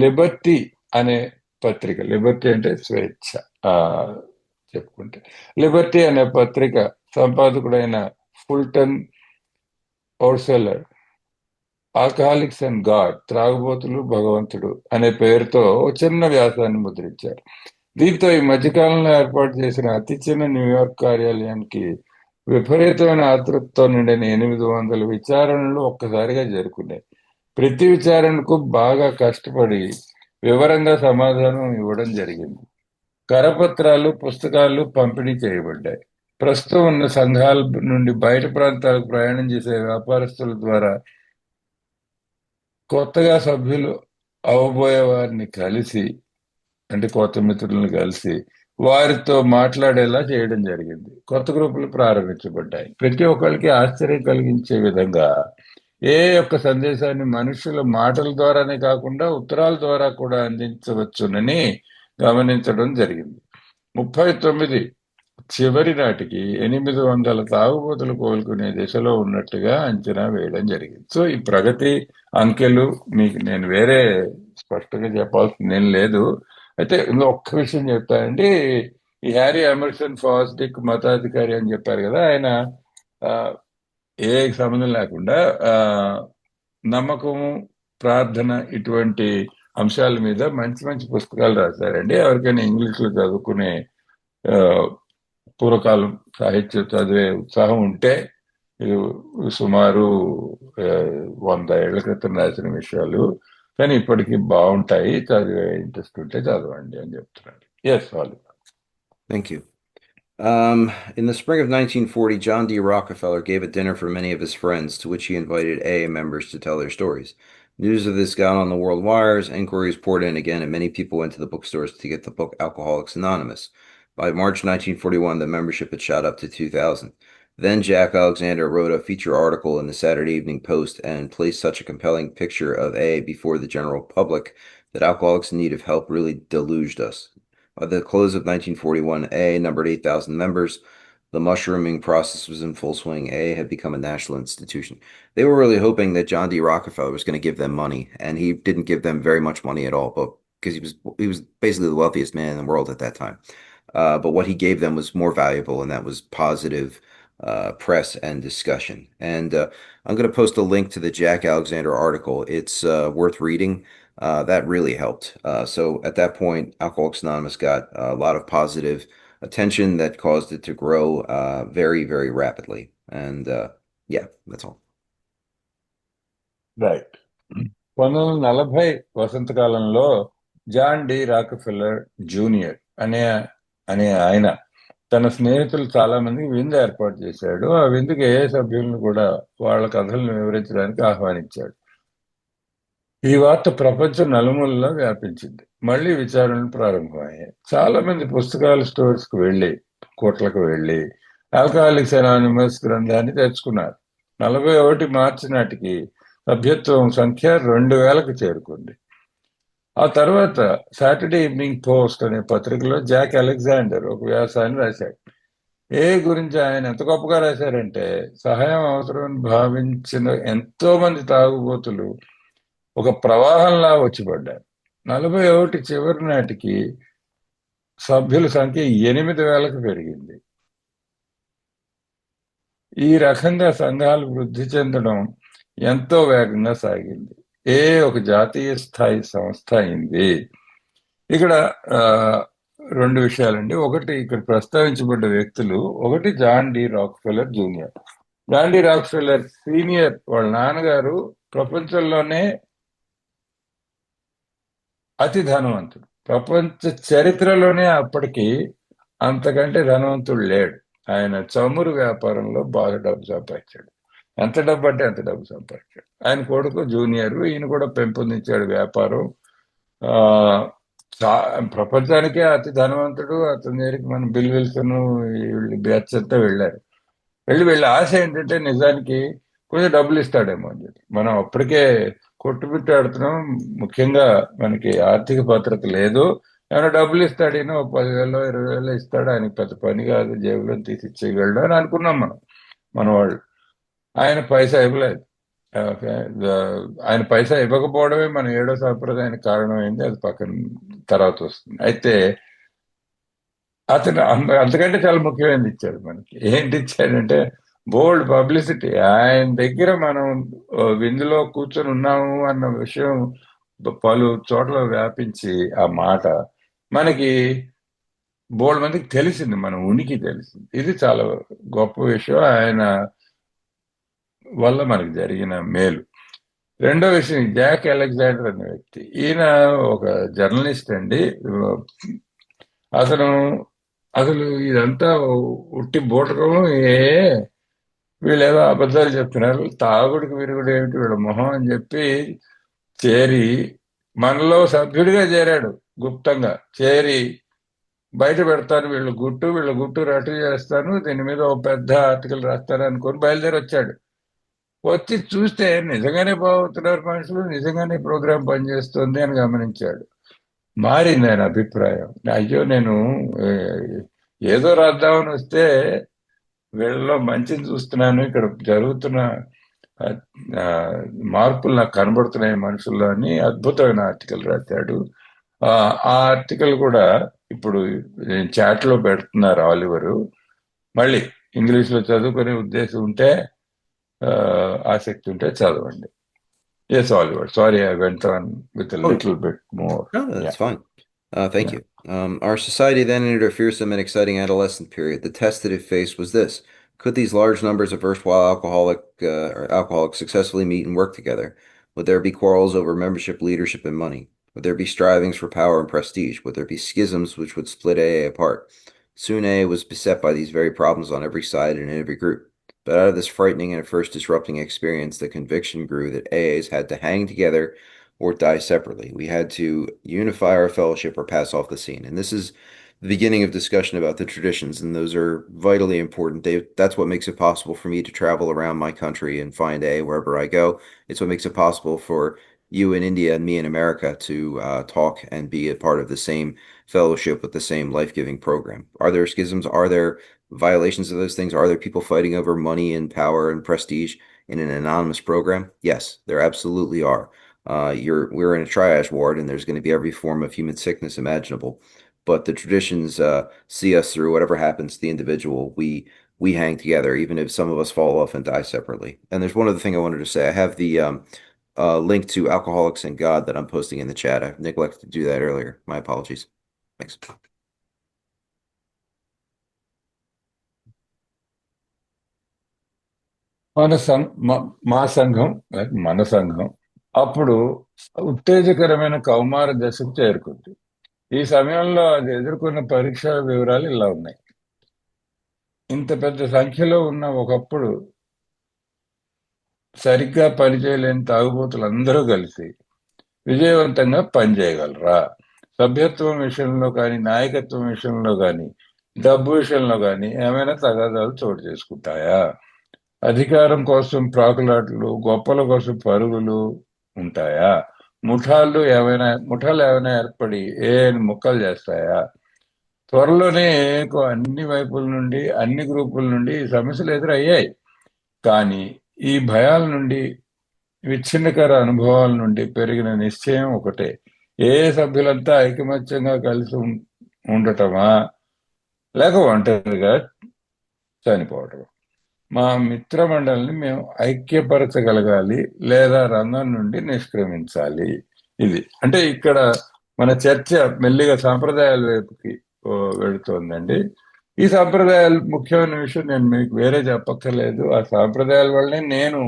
లిబర్టీ అనే పత్రిక, లిబర్టీ అంటే స్వేచ్ఛ చెప్పుకుంటే, లిబర్టీ అనే పత్రిక సంపాదకుడైన ఫుల్టన్ ఓర్సెలర్ ఆల్కహాలిక్స్ అండ్ గాడ్, త్రాగుబోతులు భగవంతుడు అనే పేరుతో చిన్న వ్యాసాన్ని ముద్రించారు. దీంతో ఈ మధ్యకాలంలో ఏర్పాటు చేసిన అతి చిన్న న్యూయార్క్ కార్యాలయానికి విపరీతమైన ఆతృతతో నిండిన 800 విచారణలు ఒక్కసారిగా జరుపుకున్నాయి. ప్రతి విచారణకు బాగా కష్టపడి వివరంగా సమాధానం ఇవ్వడం జరిగింది. కరపత్రాలు, పుస్తకాలు పంపిణీ చేయబడ్డాయి. ప్రస్తుతం ఉన్న సంఘాల నుండి బయట ప్రాంతాలకు ప్రయాణం చేసే వ్యాపారస్తుల ద్వారా కొత్తగా సభ్యులు అవబోయే వారిని కలిసి, అంటే కొత్త మిత్రులను కలిసి వారితో మాట్లాడేలా చేయడం జరిగింది. కొత్త గ్రూపులు ప్రారంభించబడ్డాయి. ప్రతి ఒక్కరికి ఆశ్చర్యం కలిగించే విధంగా ఏ యొక్క సందేశాన్ని మనుషుల మాటల ద్వారానే కాకుండా ఉత్తరాల ద్వారా కూడా అందించవచ్చునని గమనించడం జరిగింది. 39 చివరి నాటికి 800 తాగుబోతులు కోలుకునే దిశలో ఉన్నట్టుగా అంచనా వేయడం జరిగింది. సో ఈ ప్రగతి అంకెలు మీకు నేను వేరే స్పష్టంగా చెప్పాల్సింది ఏం లేదు. అయితే ఇందులో ఒక్క విషయం చెప్తానండి. ఈ హ్యారీ ఎమర్సన్ ఫాస్డిక్ మతాధికారి అని చెప్పారు కదా, ఆయన ఏ సంబంధం లేకుండా నమ్మకము, ప్రార్థన ఇటువంటి అంశాల మీద మంచి మంచి పుస్తకాలు రాశారండి. ఎవరికైనా ఇంగ్లీష్లో చదువుకునే పూర్వకాలం సాహిత్యం చదివే ఉత్సాహం ఉంటే, ఇది సుమారు 100 ఏళ్ల క్రితం రాసిన విషయాలు, కానీ ఇప్పటికీ బాగుంటాయి. చదివే ఇంట్రెస్ట్ ఉంటే చదవండి అని చెప్తున్నాడు. ఎస్ వాళ్ళు. Thank you. In the spring of 1940, John D. Rockefeller gave a dinner for many of his friends, to which he invited AA members to tell their stories. News of this got on the world wires, inquiries poured in again, and many people went to the bookstores to get the book Alcoholics Anonymous. By March 1941, the membership had shot up to 2,000. Then Jack Alexander wrote a feature article in the Saturday Evening Post and placed such a compelling picture of AA before the general public that Alcoholics in Need of Help really deluged us. By the close of 1941, AA numbered 8,000 members. The mushrooming process was in full swing. AA had become a national institution. They were really hoping that John D. Rockefeller was going to give them money, and he didn't give them very much money at all, but because he was basically the wealthiest man in the world at that time. But what he gave them was more valuable, and that was positive press and discussion. And I'm going to post a link to the Jack Alexander article. It's worth reading. That really helped. So at that point, Alcoholics Anonymous got a lot of positive attention that caused it to grow very, very rapidly. And yeah, that's all. Right. 1940 వసంతకాలంలో జాన్ డి రాక్ఫెల్లర్ జూనియర్ అనే ఆయన తన స్నేహితులు చాలా మందికి విందు ఏర్పాటు చేశాడు. ఆ విందుకి ఏ సభ్యులను కూడా వాళ్ళ కథలను వివరించడానికి ఆహ్వానించాడు. ఈ వార్త ప్రపంచం నలుమూలలో వ్యాపించింది. మళ్ళీ విచారణలు ప్రారంభమయ్యాయి. చాలా మంది పుస్తకాల స్టోర్స్ కు వెళ్లి, కోట్లకు వెళ్లి ఆల్కహాలిక్స్ అనానిమస్ గ్రంథాన్ని తెచ్చుకున్నారు. 41 మార్చి నాటికి సభ్యత్వం సంఖ్య 2000కు చేరుకుంది. ఆ తర్వాత సాటర్డే ఈవినింగ్ పోస్ట్ అనే పత్రికలో జాక్ అలెగ్జాండర్ ఒక వ్యాసాన్ని రాశాడు. ఏ గురించి ఆయన ఎంత గొప్పగా రాశారంటే, సహాయం అవసరం భావించిన ఎంతో మంది తాగుబోతులు ఒక ప్రవాహంలా వచ్చి పడ్డారు. 41 చివరి నాటికి సభ్యుల సంఖ్య 8,000కు పెరిగింది. ఈ రకంగా సంఘాలు వృద్ధి చెందడం ఎంతో వేగంగా సాగింది. ఒక జాతీయ స్థాయి సంస్థ అయింది. ఇక్కడ 2 విషయాలండి. ఒకటి, ఇక్కడ ప్రస్తావించబడ్డ వ్యక్తులు, ఒకటి John D Rockefeller junior. John D Rockefeller senior వాళ్ళ నాన్నగారు ప్రపంచంలోనే అతి ధనవంతుడు. ప్రపంచ చరిత్రలోనే అప్పటికి అంతకంటే ధనవంతుడు లేడు. ఆయన చమురు వ్యాపారంలో బాగా డబ్బు సంపాదించాడు. ఎంత డబ్బు అంటే అంత డబ్బు సంపాదించాడు. ఆయన కొడుకు జూనియర్, ఈయన కూడా పెంపొందించాడు వ్యాపారం. ప్రపంచానికే అతి ధనవంతుడు. అతని దగ్గరికి మనం బిల్ విల్సన్ బ్యాచ్ అంతా వెళ్ళారు. వెళ్ళి ఆశ ఏంటంటే నిజానికి కొంచెం డబ్బులు ఇస్తాడేమో అని చెప్పి. మనం అప్పటికే కొట్టుబిట్టాడుతున్నాం. ముఖ్యంగా మనకి ఆర్థిక భద్రత లేదు. ఏమైనా డబ్బులు ఇస్తాడేనో 10,000 20,000 ఇస్తాడు. ఆయనకి పెద్ద పని కాదు, జేబులో తీసి ఇచ్చేయగలడు అని అనుకున్నాం మన వాళ్ళు. ఆయన పైసా ఇవ్వలేదు. ఆయన పైసా ఇవ్వకపోవడమే మన 7వ సంప్రదాయానికి కారణమైంది. అది పక్కన తర్వాత వస్తుంది. అయితే అతను అంతకంటే చాలా ముఖ్యమైనది ఇచ్చాడు మనకి. ఏంటి ఇచ్చాడంటే బోల్డ్ పబ్లిసిటీ. ఆయన దగ్గర మనం విందులో కూర్చొని ఉన్నాము అన్న విషయం పలు చోట్ల వ్యాపించి ఆ మాట మనకి బోల్డ్ మందికి తెలిసింది, మన ఉనికి తెలిసింది. ఇది చాలా గొప్ప విషయం. ఆయన వల్ల మనకి జరిగిన మేలు. రెండో విషయం, జాక్ అలెగ్జాండర్ అనే వ్యక్తి, ఈయన ఒక జర్నలిస్ట్ అండి. అతను అసలు ఇదంతా ఉట్టి బూటకం, వీళ్ళేదో అబద్ధాలు చెప్తున్నారు, తాగుడికి విరుగుడు ఏమిటి వీళ్ళ మొహం అని చెప్పి చేరి మనలో సభ్యుడిగా చేరాడు. గుప్తంగా చేరి బయట పెడతాను వీళ్ళ గుట్టు రట్టు చేస్తాను, దీని మీద ఒక పెద్ద ఆర్టికల్ రాస్తాను అనుకొని బయలుదేరి వచ్చాడు. వచ్చి చూస్తే నిజంగానే బాగుతున్నారు మనుషులు, నిజంగానే ప్రోగ్రాం పనిచేస్తుంది అని గమనించాడు. మారింది ఆయన అభిప్రాయం. అయ్యో నేను ఏ, ఏదో రాద్దామని వస్తే వీళ్ళలో మంచిని చూస్తున్నాను, ఇక్కడ జరుగుతున్న ఆ, ఆ, మార్పులు నాకు కనబడుతున్నాయి మనుషుల్లో అని అద్భుతమైన ఆర్టికల్ రాశాడు. ఆ ఆర్టికల్ కూడా ఇప్పుడు చాట్లో పెడుతున్నారు ఆలివరు. మళ్ళీ ఇంగ్లీష్లో చదువుకునే ఉద్దేశం ఉంటే, ఆసక్తి ఉంటే చదవండి. Yes Oliver, sorry I went on with little bit more. No, that's fine. Thank you. Our society then entered a fearsome and exciting adolescent period. The test that it faced was this: could these large numbers of erstwhile alcoholics successfully meet and work together? Would there be quarrels over membership, leadership, and money? Would there be strivings for power and prestige? Would there be schisms which would split AA apart? Soon AA was beset by these very problems on every side and in every group. But out of this frightening and at first disrupting experience, the conviction grew that AAs had to hang together or die separately. We had to unify our fellowship or pass off the scene. And this is the beginning of discussion about the traditions, and those are vitally important. That's what makes it possible for me to travel around my country and find A wherever I go. It's what makes it possible for you in India and me in America to talk and be a part of the same fellowship with the same life-giving program. Are there schisms? Are there violations of those things? Are there people fighting over money and power and prestige in an anonymous program? Yes, there absolutely are. We're in a triage ward, and there's going to be every form of human sickness imaginable. But the traditions see us through whatever happens to the individual. We hang together, even if some of us fall off and die separately. And there's one other thing I wanted to say. I have the link to Alcoholics and God that I'm posting in the chat. I neglected to do that earlier. My apologies. Thanks. మా సంఘం, మన సంఘం అప్పుడు ఉత్తేజకరమైన కౌమార దశకు చేరుకుంది. ఈ సమయంలో అది ఎదుర్కొన్న పరీక్షా వివరాలు ఇలా ఉన్నాయి. ఇంత పెద్ద సంఖ్యలో ఉన్న ఒకప్పుడు సరిగ్గా పనిచేయలేని తాగుబోతులందరూ కలిసి విజయవంతంగా పనిచేయగలరా? సభ్యత్వం విషయంలో కానీ, నాయకత్వం విషయంలో కానీ, డబ్బు విషయంలో కానీ ఏమైనా తగాదాలు చోటు చేసుకుంటాయా? అధికారం కోసం ప్రాకులాట్లు, గొప్పల కోసం పరుగులు ఉంటాయా? ముఠాలు ఏమైనా ఏర్పడి ముక్కలు చేస్తాయా? త్వరలోనే అన్ని వైపుల నుండి, అన్ని గ్రూపుల నుండి ఈ సమస్యలు ఎదురయ్యాయి. కానీ ఈ భయాల నుండి, విచ్ఛిన్నకర అనుభవాల నుండి పెరిగిన నిశ్చయం ఒకటే: సభ్యులంతా ఐకమత్యంగా కలిసి ఉండటమా, లేక ఒంటరిగా చనిపోవటమా? మా మిత్రమండలిని మేము ఐక్యపరచగలగాలి, లేదా రంగం నుండి నిష్క్రమించాలి. ఇది అంటే ఇక్కడ మన చర్చ మెల్లిగా సాంప్రదాయాల వైపుకి వెళుతోందండి. ఈ సాంప్రదాయాలు ముఖ్యమైన విషయం నేను మీకు వేరే చెప్పక్కర్లేదు. ఆ సాంప్రదాయాల వల్లనే నేను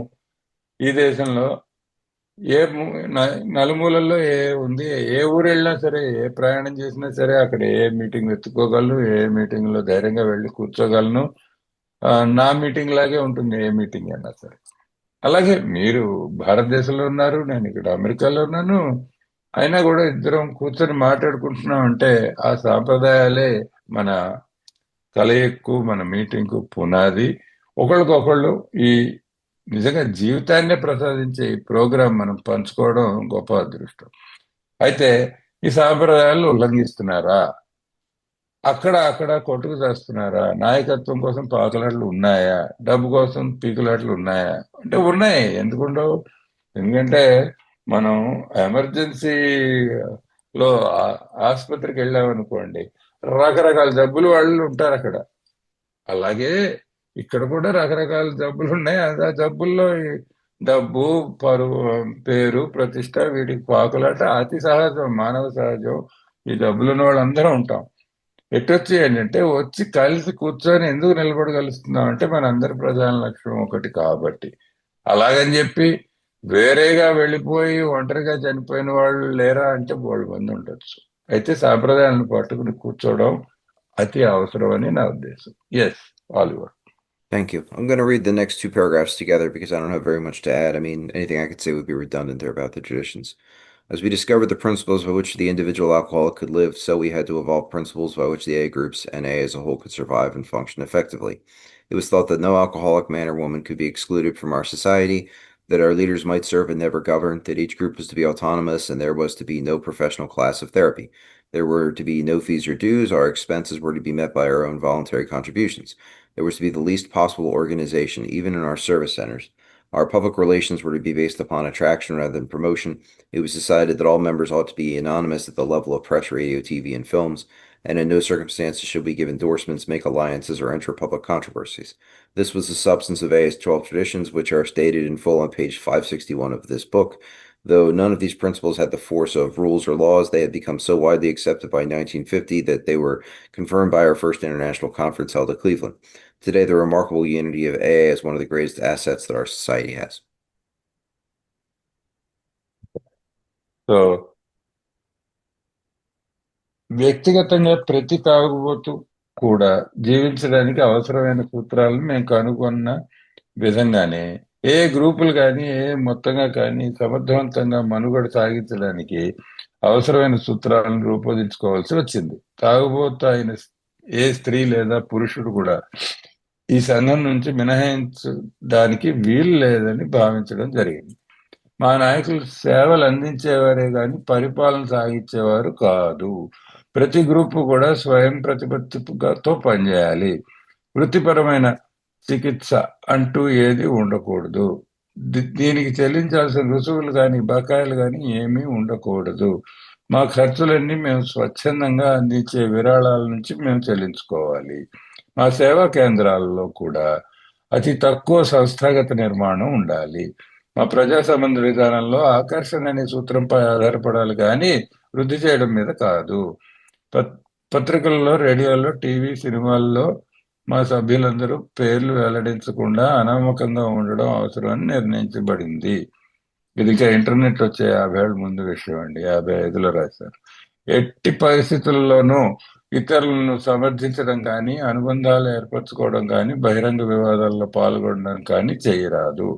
ఈ దేశంలో నలుమూలల్లో ఉంది, ఏ ఊరు వెళ్ళినా సరే, ఏ ప్రయాణం చేసినా సరే, అక్కడ ఏ మీటింగ్ వెతుక్కోగలను, ఏ మీటింగ్ లో ధైర్యంగా వెళ్ళి కూర్చోగలను. నా మీటింగ్ లాగే ఉంటుంది ఏ మీటింగ్ అయినా సరే. అలాగే మీరు భారతదేశంలో ఉన్నారు, నేను ఇక్కడ అమెరికాలో ఉన్నాను, అయినా కూడా ఇద్దరం కూర్చొని మాట్లాడుకుంటున్నాం అంటే ఆ సాంప్రదాయాలే మన కలయిక్కు, మన మీటింగ్కు పునాది. ఒకళ్ళకొకళ్ళు ఈ నిజంగా జీవితాన్నే ప్రసాదించే ఈ ప్రోగ్రాం మనం పంచుకోవడం గొప్ప అదృష్టం. అయితే ఈ సాంప్రదాయాలు ఉల్లంఘిస్తున్నారా? అక్కడ కొట్టుకు చేస్తున్నారా? నాయకత్వం కోసం పాకులాట్లు ఉన్నాయా? డబ్బు కోసం పీకులాట్లు ఉన్నాయా? అంటే ఉన్నాయి, ఎందుకుండవు? ఎందుకంటే మనం ఎమర్జెన్సీలో ఆసుపత్రికి వెళ్ళామనుకోండి, రకరకాల జబ్బులు వాళ్ళు ఉంటారు అక్కడ. అలాగే ఇక్కడ కూడా రకరకాల జబ్బులు ఉన్నాయి. ఆ జబ్బుల్లో డబ్బు, పేరు, ప్రతిష్ట, వీటికి పాకులాట అతి సహజం, మానవ సహజం. ఈ జబ్బులున్న వాళ్ళందరూ ఉంటాం. ఎట్టొచ్చి ఏంటంటే వచ్చి కలిసి కూర్చొని ఎందుకు నిలబడగలుస్తున్నాం అంటే మన అందరి ప్రధాన లక్ష్యం ఒకటి కాబట్టి. అలాగని చెప్పి వేరేగా వెళ్ళిపోయి ఒంటరిగా చనిపోయిన వాళ్ళు లేరా అంటే బోల్డ్ మంది ఉండొచ్చు. అయితే సాంప్రదాయాలను పట్టుకుని కూర్చోవడం అతి అవసరం అని నా ఉద్దేశం. Yes, Oliver. Thank you. I'm going to read the next two paragraphs together because I don't have very much to add. I mean, anything I could say would be redundant there about the traditions. As we discovered the principles by which the individual alcoholic could live, so we had to evolve principles by which the A groups and A as a whole could survive and function effectively. It was thought that no alcoholic man or woman could be excluded from our society, that our leaders might serve and never govern, that each group was to be autonomous, and there was to be no professional class of therapy. There were to be no fees or dues. Our expenses were to be met by our own voluntary contributions. There was to be the least possible organization, even in our service centers. Our public relations were to be based upon attraction rather than promotion. It was decided that all members ought to be anonymous at the level of press, radio, TV, and films, and in no circumstances should we give endorsements, make alliances, or enter public controversies. This was the substance of AA's 12 traditions, which are stated in full on page 561 of this book. Though none of these principles had the force of rules or laws, they had become so widely accepted by 1950 that they were confirmed by our first international conference held at Cleveland. Today, the remarkable unity of AA is one of the greatest assets that our society has. So వ్యక్తిగతంగా ప్రతి తాగుబోతు కూడా జీవించడానికి అవసరమైన సూత్రాలను మేము కనుగొన్న విధంగానే ఏ గ్రూపులు కానీ ఏ మొత్తంగా కానీ సమర్థవంతంగా మనుగడ సాగించడానికి అవసరమైన సూత్రాలను రూపొందించుకోవాల్సి వచ్చింది. తాగుబోతు అయిన ఏ స్త్రీ లేదా పురుషుడు కూడా ఈ సంఘం నుంచి మినహాయించడానికి వీలు లేదని భావించడం జరిగింది. మా నాయకులు సేవలు అందించేవారే గాని పరిపాలన సాగించేవారు కాదు. ప్రతి గ్రూపు కూడా స్వయం ప్రతిపత్తితో పనిచేయాలి. వృత్తిపరమైన చికిత్స అంటూ ఏది ఉండకూడదు. దీనికి చెల్లించాల్సిన రుసుములు కానీ బకాయిలు కానీ ఏమీ ఉండకూడదు. మా ఖర్చులన్నీ మేము స్వచ్ఛందంగా అందించే విరాళాల నుంచి మేము చెల్లించుకోవాలి. మా సేవా కేంద్రాలలో కూడా అతి తక్కువ సంస్థాగత నిర్మాణం ఉండాలి. మా ప్రజా సంబంధ విధానంలో ఆకర్షణ అనే సూత్రంపై ఆధారపడాలి కానీ వృద్ధి చేయడం మీద కాదు. పత్రికల్లో, రేడియోలో, టీవీ, సినిమాల్లో మా సభ్యులందరూ పేర్లు వెల్లడించకుండా అనామకంగా ఉండడం అవసరమని నిర్ణయించబడింది. ఇది ఇంకా ఇంటర్నెట్ వచ్చే 50 ఏళ్ళ ముందు విషయం అండి. 55లో రాశారు. ఎట్టి పరిస్థితుల్లోనూ ఇతరులను సమర్థించడం కానీ, అనుబంధాలు ఏర్పరచుకోవడం కానీ, బహిరంగ వివాదాల్లో పాల్గొనడం కానీ చేయరాదు.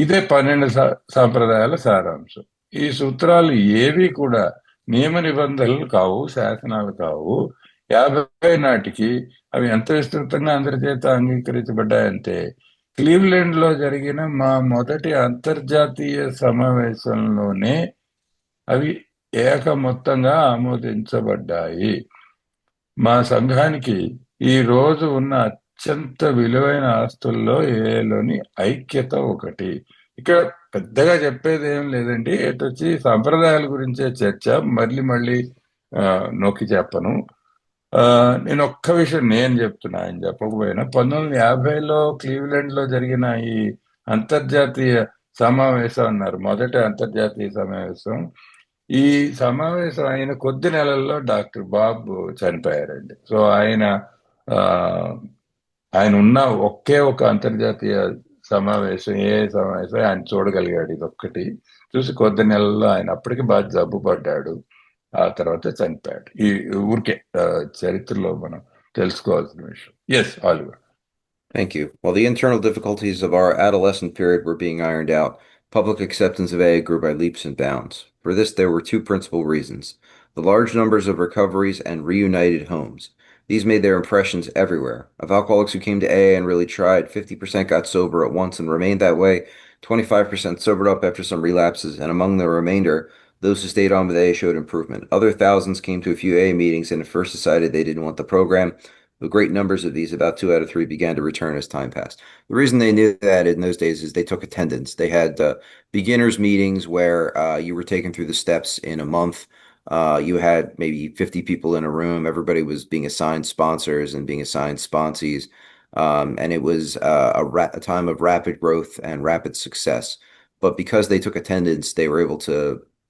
ఇదే 12 సాంప్రదాయాల సారాంశం. ఈ సూత్రాలు ఏవి కూడా నియమ నిబంధనలు కావు, శాసనాలు కావు. 50 నాటికి అవి ఎంత విస్తృతంగా అందరి చేత అంగీకరించబడ్డాయంటే క్లీవ్లాండ్ లో జరిగిన మా మొదటి అంతర్జాతీయ సమావేశంలోనే అవి ఏకమొత్తంగా ఆమోదించబడ్డాయి. మా సంఘానికి ఈ రోజు ఉన్న అత్యంత విలువైన ఆస్తుల్లో ఏలోని ఐక్యత ఒకటి. ఇక్కడ పెద్దగా చెప్పేది ఏం లేదండి. వచ్చి సంప్రదాయాల గురించే చర్చ. మళ్ళీ నొక్కి చెప్పను. నేను ఒక్క విషయం నేను చెప్తున్నా, ఆయన చెప్పకపోయినా 1950లో క్లీవ్లాండ్ లో జరిగిన ఈ అంతర్జాతీయ సమావేశం అన్నారు, మొదటి అంతర్జాతీయ సమావేశం. ఈ సమావేశం అయిన కొద్ది నెలల్లో డాక్టర్ బాబు చనిపోయారండి. సో ఆయన ఉన్న ఒకే ఒక అంతర్జాతీయ సమావేశం, ఏ సమావేశం ఆయన చూడగలిగాడు. ఇదొక్కటి చూసి కొద్ది నెలల్లో ఆయన అప్పటికి బాగా జబ్బు పడ్డాడు. ఆ తర్వాత చనిపోయాడు. ఈ ఊరికే చరిత్రలో మనం తెలుసుకోవాల్సిన విషయం. Yes, Oliver. Thank you. While the internal difficulties of our adolescent period were being ironed out, public acceptance of AA grew by leaps and bounds. For this, there were two principal reasons: the large numbers of recoveries and reunited homes. These made their impressions everywhere. Of alcoholics who came to AA and really tried, 50% got sober at once and remained that way, 25% sobered up after some relapses, and among the remainder, those who stayed on with AA showed improvement. Other thousands came to a few AA meetings and at first decided they didn't want the program. The great numbers of these, about 2 out of 3, began to return as time passed. The reason they knew that in those days is they took attendance. They had beginners meetings where you were taken through the steps in a month. You had maybe 50 people in a room. Everybody was being assigned sponsors and being assigned sponsees. And it was a time of rapid growth and rapid success. But because they took attendance, they were able to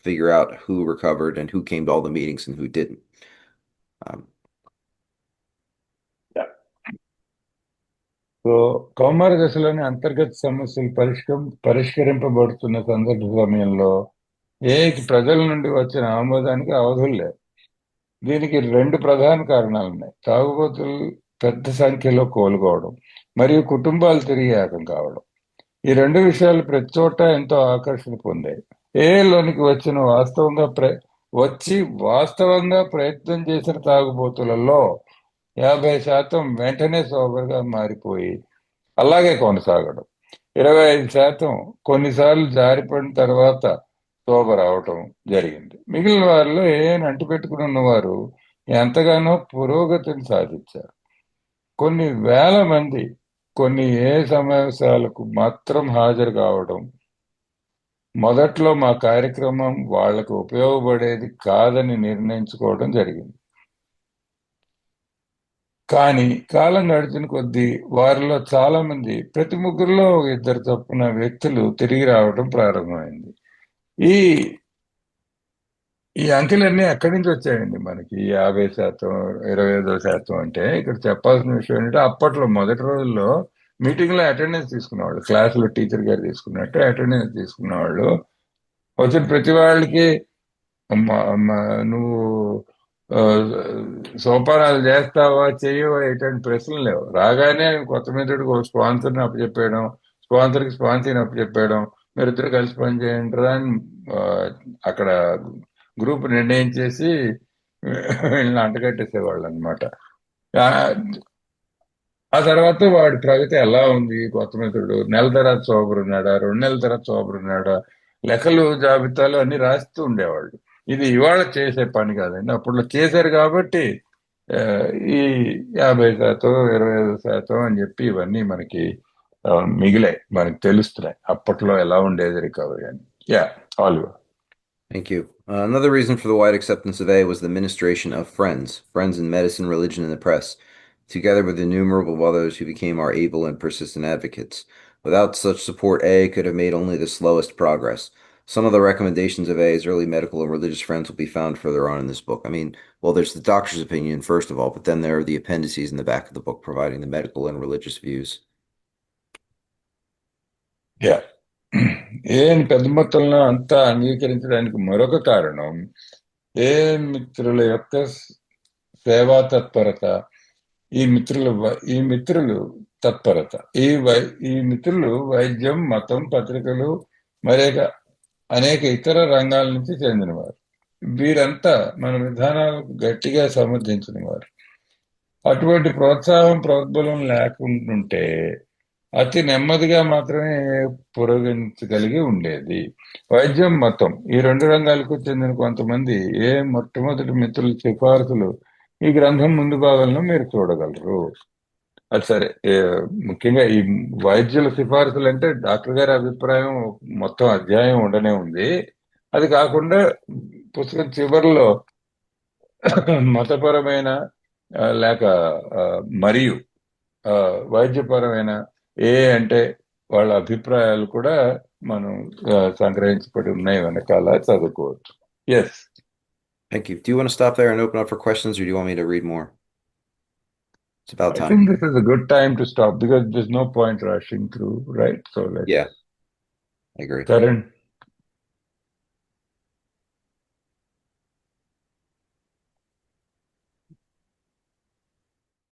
figure out who recovered and who came to all the meetings and who didn't. So కౌమార దశలోని అంతర్గత సమస్యలు పరిష్కరింపబడుతున్న సందర్భ సమయంలో ప్రజల నుండి వచ్చిన ఆమోదానికి అవధులు లేవు. దీనికి రెండు ప్రధాన కారణాలు ఉన్నాయి. తాగుబోతులు పెద్ద సంఖ్యలో కోలుకోవడం మరియు కుటుంబాలు తిరిగి ఏకం కావడం. ఈ రెండు విషయాలు ప్రతి చోట ఎంతో ఆకర్షణ పొందాయి. ఏలోనికి వచ్చి వాస్తవంగా ప్రయత్నం చేసిన తాగుబోతులలో 50% వెంటనే సోబర్గా మారిపోయి అలాగే కొనసాగడం, 25% కొన్నిసార్లు జారిపడిన తర్వాత సోబర్ అవటం జరిగింది. మిగిలిన వారిలో అంటిపెట్టుకుని ఉన్నవారు ఎంతగానో పురోగతిని సాధించారు. కొన్ని వేల మంది కొన్ని సమావేశాలకు మాత్రం హాజరు కావడం మొదట్లో మా కార్యక్రమం వాళ్లకు ఉపయోగపడేది కాదని నిర్ణయించుకోవడం జరిగింది. కానీ కాలం గడిచిన కొద్దీ వారిలో చాలా మంది, ప్రతి ముగ్గురులో ఇద్దరు చొప్పున వ్యక్తులు తిరిగి రావడం ప్రారంభమైంది. ఈ ఈ అంకెలన్నీ ఎక్కడి నుంచి వచ్చాయండి మనకి? 50%, 25% అంటే ఇక్కడ చెప్పాల్సిన విషయం ఏంటంటే, అప్పట్లో మొదటి రోజుల్లో మీటింగ్లో అటెండెన్స్ తీసుకునేవాళ్ళు. క్లాసులో టీచర్ గారు తీసుకున్నట్టు అటెండెన్స్ తీసుకునేవాళ్ళు. వచ్చిన ప్రతి వాళ్ళకి నువ్వు సోపానాలు చేస్తావా చెయ్యవా ఇటువంటి ప్రశ్నలు లేవు. రాగానే కొత్త మిత్రుడికి ఒక స్పాన్సర్ని అప్పచెప్పేయడం, స్పాన్సర్కి స్పాన్సర్ని అప్పచెప్పేయడం, మీరిద్దరు కలిసి పనిచేయండి అని అక్కడ గ్రూప్ నిర్ణయించేసి వీళ్ళని అంటగట్టేసేవాళ్ళు అనమాట. ఆ తర్వాత వాడి ప్రగతి ఎలా ఉంది, కొత్త మిత్రుడు నెల తర్వాత సోబర్ ఉన్నాడా, 2 నెలల తర్వాత సోబర్ ఉన్నాడా, లెక్కలు జాబితాలు అన్ని రాస్తూ ఉండేవాళ్ళు. ఇది ఇవాళ చేసే పని కాదండి, అప్పుడు చేశారు కాబట్టి ఈ 50%, 25% అని చెప్పి ఇవన్నీ మనకి మిగిలాయి, మనకి తెలుస్తున్నాయి అప్పట్లో ఎలా ఉండేది రికవరీ అని. Oliver. Thank you. Another reason for the wide acceptance of A was the ministration of friends in medicine, religion, and the press, together with innumerable others who became our able and persistent advocates. Without such support, A could have made only the slowest progress. Some of the recommendations of A's early medical and religious friends will be found further on in this book. I mean, well, there's the doctor's opinion, first of all, but then there are the appendices in the back of the book providing the medical and religious views. పెద్ద మొత్తంలో అంతా అంగీకరించడానికి మరొక కారణం మిత్రుల యొక్క సేవా తత్పరత, ఈ మిత్రులు తత్పరత. ఈ మిత్రులు వైద్యం, మతం, పత్రికలు, అనేక ఇతర రంగాల నుంచి చెందినవారు. వీరంతా మన విధానాలకు గట్టిగా సమర్థించిన వారు. అటువంటి ప్రోత్సాహం, ప్రోద్బలం లేకుంటుంటే అతి నెమ్మదిగా మాత్రమే పురోగమించగలిగి ఉండేది. వైద్యం, మతం ఈ రెండు రంగాలకు చెందిన కొంతమంది మొట్టమొదటి మిత్రుల సిఫార్సులు ఈ గ్రంథం ముందు భాగంలో మీరు చూడగలరు. అది సరే, ముఖ్యంగా ఈ వైద్యుల సిఫార్సులు అంటే డాక్టర్ గారి అభిప్రాయం మొత్తం అధ్యాయం ఉండనే ఉంది. అది కాకుండా పుస్తకం చివరిలో మతపరమైన లేక మరియు వైద్యపరమైన అంటే వాళ్ళ అభిప్రాయాలు కూడా మనం సంగ్రహించబడి ఉన్నాయి వెనకాల, చదువుకోవచ్చు. Yes. Thank you. Do you want to stop there and open up for questions, or do you want me to read more? It's about time. I think this is a good time to stop because there's no point rushing through, right? So let's. Yeah, I agree. Karan.